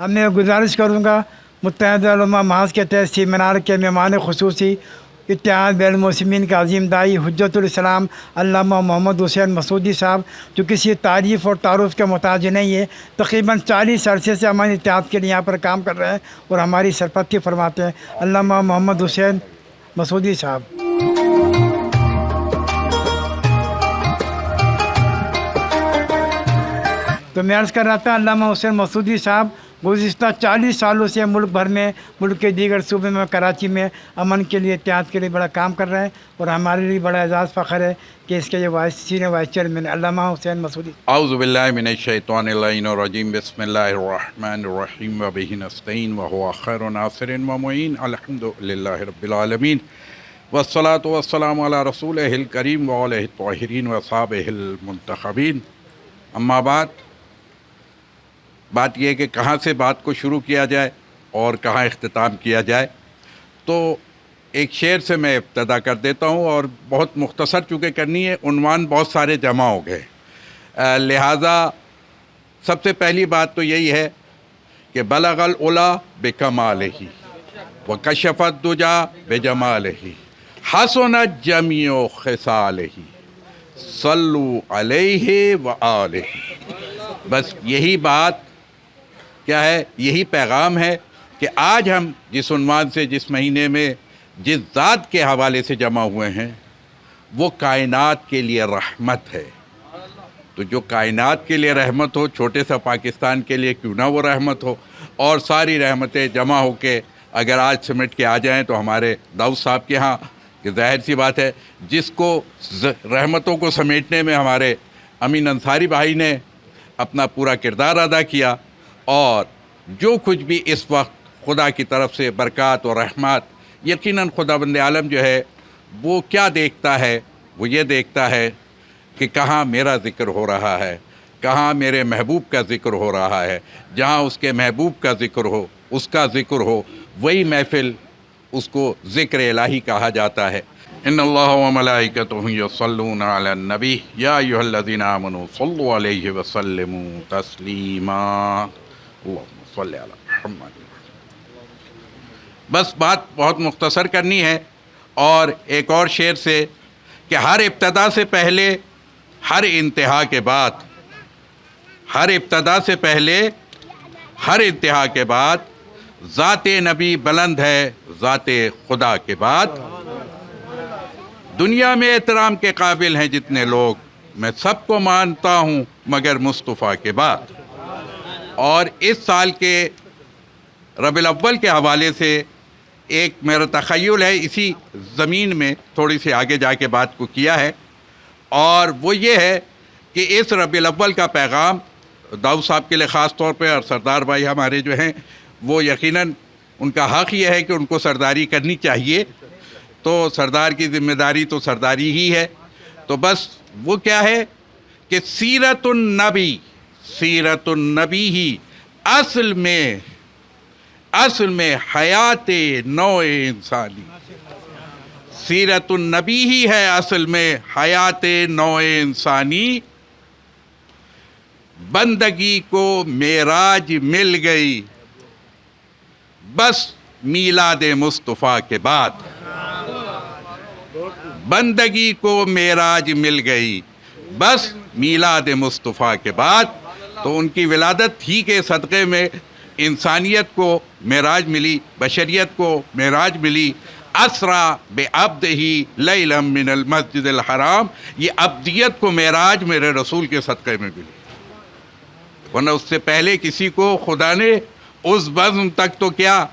اب میں گزارش کروں گا متحدہ علماء محاذ کے تحت سیمینار کے مہمان خصوصی اتحاد بین المسلمین کا عظیم داعی حجت الاسلام علامہ محمد حسین مسعودی صاحب، جو کسی تعریف اور تعارف کے محتاج نہیں ہے، تقریباً 40 عرصے سے ہمارے اتحاد کے لیے یہاں پر کام کر رہے ہیں اور ہماری سرپرستی فرماتے ہیں، علامہ محمد حسین مسعودی صاحب۔ تو میں عرض کر رہا تھا، علامہ حسین مسعودی صاحب گزشتہ 40 سالوں سے ملک بھر میں، ملک کے دیگر صوبے میں، کراچی میں امن کے لیے، اتحاد کے لیے بڑا کام کر رہے ہیں، اور ہمارے لیے بڑا اعزاز فخر ہے کہ اس کے یہ سینئر وائس چیئرمین علامہ حسین مسعودی۔ اعوذ باللہ من الشیطان اللعین الرجیم، بسم اللہ الرحمن الرحیم، وبہ نستعین وہو خیر ناصر ومعین، الحمد للہ رب العالمین، والصلاة والسلام علی رسولہ الکریم وآلہ الطاہرین واصحابہ المنتخبین۔ اما بعد، بات یہ ہے کہ کہاں سے بات کو شروع کیا جائے اور کہاں اختتام کیا جائے، تو ایک شعر سے میں ابتدا کر دیتا ہوں، اور بہت مختصر چونکہ کرنی ہے، عنوان بہت سارے جمع ہو گئے، لہٰذا سب سے پہلی بات تو یہی ہے کہ بلغ العلا بکمالہ وکشف الدجا بجمالہ حسنت جمیع خصالہ صلو علیہ وآلہ۔ بس یہی بات کیا ہے، یہی پیغام ہے کہ آج ہم جس عنوان سے، جس مہینے میں، جس ذات کے حوالے سے جمع ہوئے ہیں، وہ کائنات کے لیے رحمت ہے۔ تو جو کائنات کے لیے رحمت ہو، چھوٹے سا پاکستان کے لیے کیوں نہ وہ رحمت ہو، اور ساری رحمتیں جمع ہو کے اگر آج سمٹ کے آ جائیں تو ہمارے داؤد صاحب کے ہاں، کہ ظاہر سی بات ہے، جس کو رحمتوں کو سمیٹنے میں ہمارے امین انصاری بھائی نے اپنا پورا کردار ادا کیا، اور جو کچھ بھی اس وقت خدا کی طرف سے برکات اور رحمت، یقیناً خداوند عالم جو ہے وہ کیا دیکھتا ہے، وہ یہ دیکھتا ہے کہ کہاں میرا ذکر ہو رہا ہے، کہاں میرے محبوب کا ذکر ہو رہا ہے۔ جہاں اس کے محبوب کا ذکر ہو، اس کا ذکر ہو، وہی محفل، اس کو ذکر الہی کہا جاتا ہے۔ ان اللہ وملائکتہ یصلون علی النبی یا ایھا الذین آمنوا صلوا علیہ وسلموا تسلیما، اللہم صلی علی محمد۔ بس بات بہت مختصر کرنی ہے، اور ایک اور شعر سے کہ ہر ابتدا سے پہلے، ہر انتہا کے بعد، ہر ابتدا سے پہلے، ہر انتہا کے بعد، ذات نبی بلند ہے ذات خدا کے بعد۔ دنیا میں احترام کے قابل ہیں جتنے لوگ، میں سب کو مانتا ہوں مگر مصطفیٰ کے بعد۔ اور اس سال کے ربیع الاول کے حوالے سے ایک میرا تخیل ہے، اسی زمین میں تھوڑی سی آگے جا کے بات کو کیا ہے، اور وہ یہ ہے کہ اس ربیع الاول کا پیغام داؤد صاحب کے لیے خاص طور پہ، اور سردار بھائی ہمارے جو ہیں، وہ یقیناً ان کا حق یہ ہے کہ ان کو سرداری کرنی چاہیے، تو سردار کی ذمہ داری تو سرداری ہی ہے۔ تو بس وہ کیا ہے کہ سیرت النبی، سیرت النبی ہی اصل میں حیات نوع انسانی، سیرت النبی ہی ہے اصل میں حیات نوع انسانی، بندگی کو معراج مل گئی بس میلاد مصطفیٰ کے بعد، بندگی کو معراج مل گئی بس میلاد مصطفیٰ کے بعد۔ تو ان کی ولادت ہی کے صدقے میں انسانیت کو معراج ملی، بشریت کو معراج ملی۔ اسرا بعبدہ لیلا من المسجد الحرام، یہ عبدیت کو معراج میرے رسول کے صدقے میں ملی، ورنہ اس سے پہلے کسی کو خدا نے اس بزم تک تو کیا،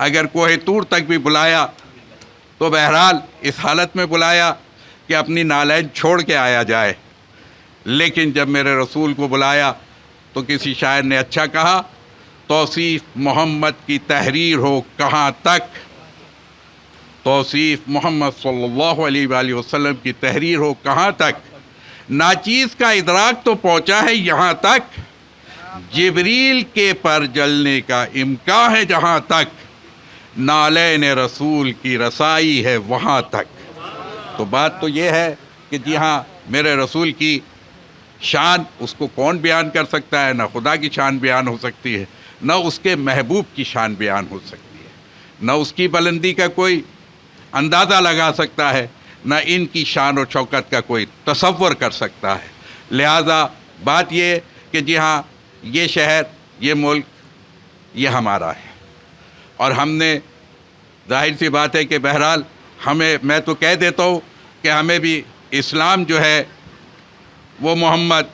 اگر کوہ طور تک بھی بلایا تو بہرحال اس حالت میں بلایا کہ اپنی نالین چھوڑ کے آیا جائے، لیکن جب میرے رسول کو بلایا تو کسی شاعر نے اچھا کہا، توصیف محمد کی تحریر ہو کہاں تک، توصیف محمد صلی اللہ علیہ وآلہ وسلم کی تحریر ہو کہاں تک، ناچیز کا ادراک تو پہنچا ہے یہاں تک، جبریل کے پر جلنے کا امکان ہے جہاں تک، نالین رسول کی رسائی ہے وہاں تک۔ تو بات تو یہ ہے کہ جی ہاں، میرے رسول کی شان، اس کو کون بیان کر سکتا ہے؟ نہ خدا کی شان بیان ہو سکتی ہے، نہ اس کے محبوب کی شان بیان ہو سکتی ہے، نہ اس کی بلندی کا کوئی اندازہ لگا سکتا ہے، نہ ان کی شان و شوکت کا کوئی تصور کر سکتا ہے۔ لہٰذا بات یہ کہ جی ہاں، یہ شہر، یہ ملک، یہ ہمارا ہے، اور ہم نے ظاہر سی بات ہے کہ بہرحال میں تو کہہ دیتا ہوں کہ ہمیں بھی اسلام جو ہے وہ محمد،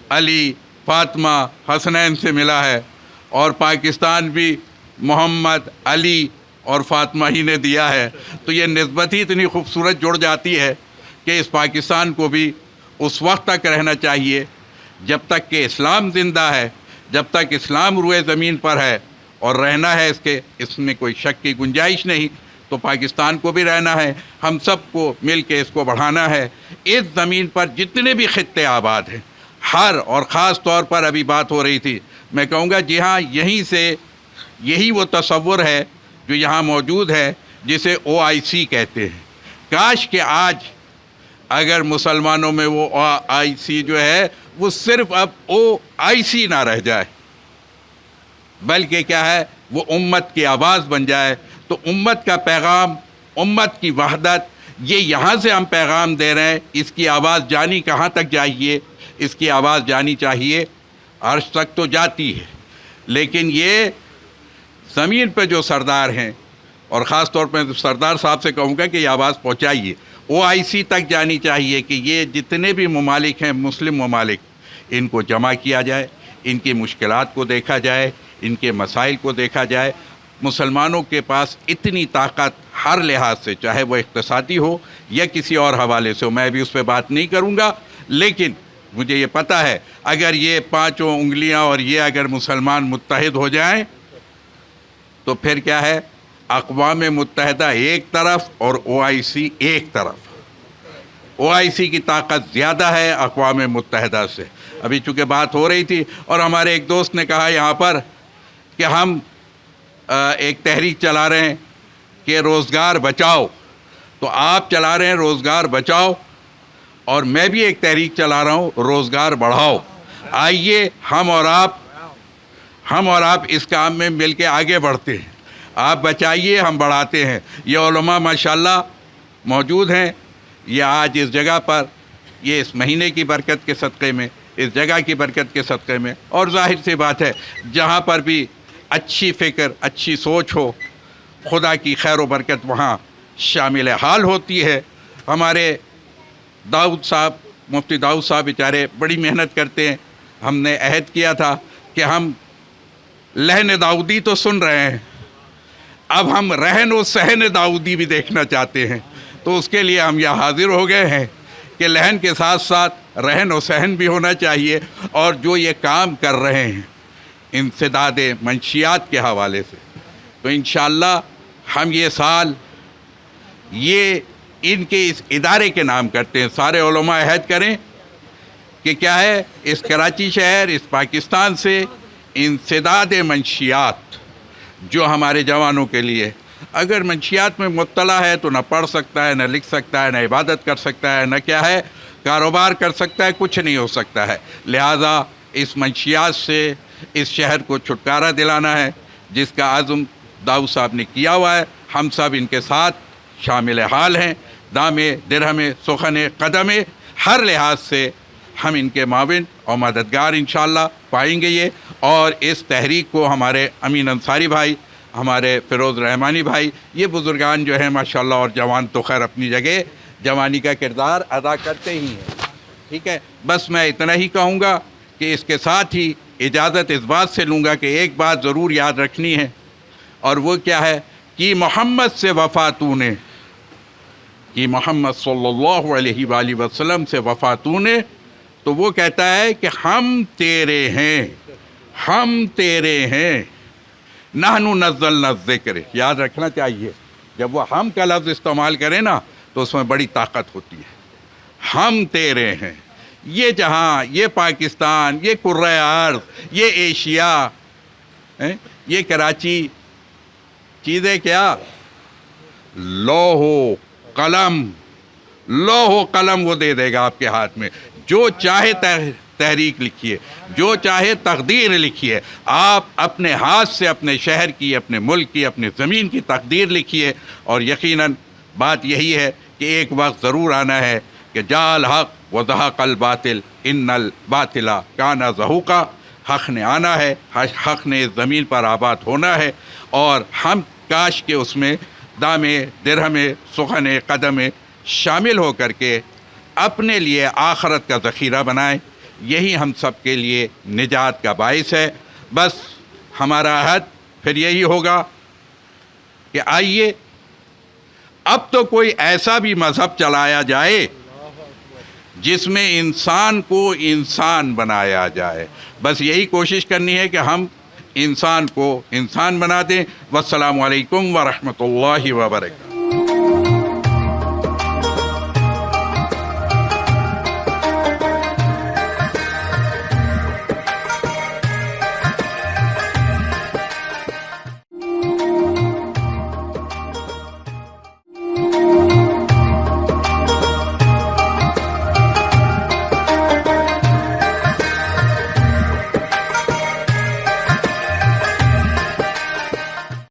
علی، فاطمہ، حسنین سے ملا ہے، اور پاکستان بھی محمد، علی اور فاطمہ ہی نے دیا ہے۔ تو یہ نسبت ہی اتنی خوبصورت جڑ جاتی ہے کہ اس پاکستان کو بھی اس وقت تک رہنا چاہیے جب تک کہ اسلام زندہ ہے، جب تک اسلام روئے زمین پر ہے، اور رہنا ہے اس میں کوئی شک کی گنجائش نہیں۔ تو پاکستان کو بھی رہنا ہے، ہم سب کو مل کے اس کو بڑھانا ہے۔ اس زمین پر جتنے بھی خطے آباد ہیں، اور خاص طور پر ابھی بات ہو رہی تھی، میں کہوں گا جی ہاں، یہی وہ تصور ہے جو یہاں موجود ہے، جسے OIC کہتے ہیں۔ کاش کہ آج اگر مسلمانوں میں وہ OIC جو ہے وہ صرف اب OIC نہ رہ جائے، بلکہ کیا ہے، وہ امت کی آواز بن جائے۔ تو امت کا پیغام، امت کی وحدت، یہ یہاں سے ہم پیغام دے رہے ہیں۔ اس کی آواز جانی کہاں تک جائیے؟ اس کی آواز جانی چاہیے عرش تک تو جاتی ہے، لیکن یہ زمین پہ جو سردار ہیں، اور خاص طور پہ سردار صاحب سے کہوں گا کہ یہ آواز پہنچائیے، OIC تک جانی چاہیے کہ یہ جتنے بھی ممالک ہیں، مسلم ممالک، ان کو جمع کیا جائے، ان کی مشکلات کو دیکھا جائے، ان کے مسائل کو دیکھا جائے۔ مسلمانوں کے پاس اتنی طاقت ہر لحاظ سے، چاہے وہ اقتصادی ہو یا کسی اور حوالے سے ہو، میں بھی اس پہ بات نہیں کروں گا، لیکن مجھے یہ پتہ ہے اگر یہ پانچوں انگلیاں اور یہ اگر مسلمان متحد ہو جائیں تو پھر کیا ہے، اقوام متحدہ ایک طرف اور OIC ایک طرف۔ OIC کی طاقت زیادہ ہے اقوام متحدہ سے۔ ابھی چونکہ بات ہو رہی تھی اور ہمارے ایک دوست نے کہا یہاں پر کہ ہم ایک تحریک چلا رہے ہیں کہ روزگار بچاؤ، تو آپ چلا رہے ہیں روزگار بچاؤ، اور میں بھی ایک تحریک چلا رہا ہوں روزگار بڑھاؤ۔ آئیے ہم اور آپ اس کام میں مل کے آگے بڑھتے ہیں۔ آپ بچائیے، ہم بڑھاتے ہیں۔ یہ علماء ماشاءاللہ موجود ہیں، یہ آج اس جگہ پر، یہ اس مہینے کی برکت کے صدقے میں، اس جگہ کی برکت کے صدقے میں، اور ظاہر سی بات ہے جہاں پر بھی اچھی فکر، اچھی سوچ ہو، خدا کی خیر و برکت وہاں شامل حال ہوتی ہے۔ ہمارے داؤد صاحب، مفتی داؤد صاحب بیچارے بڑی محنت کرتے ہیں۔ ہم نے عہد کیا تھا کہ ہم لہن داؤدی تو سن رہے ہیں، اب ہم رہن و سہن داؤدی بھی دیکھنا چاہتے ہیں۔ تو اس کے لیے ہم یہاں حاضر ہو گئے ہیں کہ لہن کے ساتھ ساتھ رہن و سہن بھی ہونا چاہیے، اور جو یہ کام کر رہے ہیں انسداد منشیات کے حوالے سے، تو انشاءاللہ ہم یہ سال یہ ان کے اس ادارے کے نام کرتے ہیں۔ سارے علماء عہد کریں کہ کیا ہے، اس کراچی شہر، اس پاکستان سے انسداد منشیات جو ہمارے جوانوں کے لیے، اگر منشیات میں مبتلا ہے تو نہ پڑھ سکتا ہے، نہ لکھ سکتا ہے، نہ عبادت کر سکتا ہے، نہ کیا ہے کاروبار کر سکتا ہے، کچھ نہیں ہو سکتا ہے۔ لہٰذا اس منشیات سے اس شہر کو چھٹکارا دلانا ہے، جس کا عزم داؤد صاحب نے کیا ہوا ہے۔ ہم سب ان کے ساتھ شامل حال ہیں، دامے درہمے سخن قدمے، ہر لحاظ سے ہم ان کے معاون اور مددگار انشاءاللہ پائیں گے یہ۔ اور اس تحریک کو ہمارے امین انصاری بھائی، ہمارے فیروز رحمانی بھائی، یہ بزرگان جو ہیں ماشاءاللہ، اور جوان تو خیر اپنی جگہ جوانی کا کردار ادا کرتے ہی ہیں، ٹھیک ہے۔ بس میں اتنا ہی کہوں گا کہ اس کے ساتھ ہی اجازت اس بات سے لوں گا کہ ایک بات ضرور یاد رکھنی ہے، اور وہ کیا ہے کہ محمد سے وفا تو نے، کہ محمد صلی اللہ علیہ وآلہ وسلم سے وفا تو نے، تو وہ کہتا ہے کہ ہم تیرے ہیں، ہم تیرے ہیں، نحن نزلنا الذکر۔ یاد رکھنا چاہیے، جب وہ ہم کا لفظ استعمال کرے نا تو اس میں بڑی طاقت ہوتی ہے۔ ہم تیرے ہیں، یہ جہاں، یہ پاکستان، یہ کرۂ ارض، یہ ایشیا، یہ کراچی، چیزیں کیا، لوح و قلم، لوح و قلم وہ دے دے گا آپ کے ہاتھ میں، جو چاہے تحریک لکھیے، جو چاہے تقدیر لکھیے. آپ اپنے ہاتھ سے اپنے شہر کی، اپنے ملک کی، اپنے زمین کی تقدیر لکھیے. اور یقیناً بات یہی ہے کہ ایک وقت ضرور آنا ہے کہ جاء الحق وزہق الباطل ان الباطل کان زہوقا. حق نے آنا ہے، حق نے اس زمین پر آباد ہونا ہے، اور ہم کاش کے اس میں دام درہم سخن قدم شامل ہو کر کے اپنے لیے آخرت کا ذخیرہ بنائیں. یہی ہم سب کے لیے نجات کا باعث ہے. بس ہمارا عہد پھر یہی ہوگا کہ آئیے اب تو کوئی ایسا بھی مذہب چلایا جائے جس میں انسان کو انسان بنایا جائے. بس یہی کوشش کرنی ہے کہ ہم انسان کو انسان بنا دیں. والسلام علیکم ورحمۃ اللہ وبرکاتہ.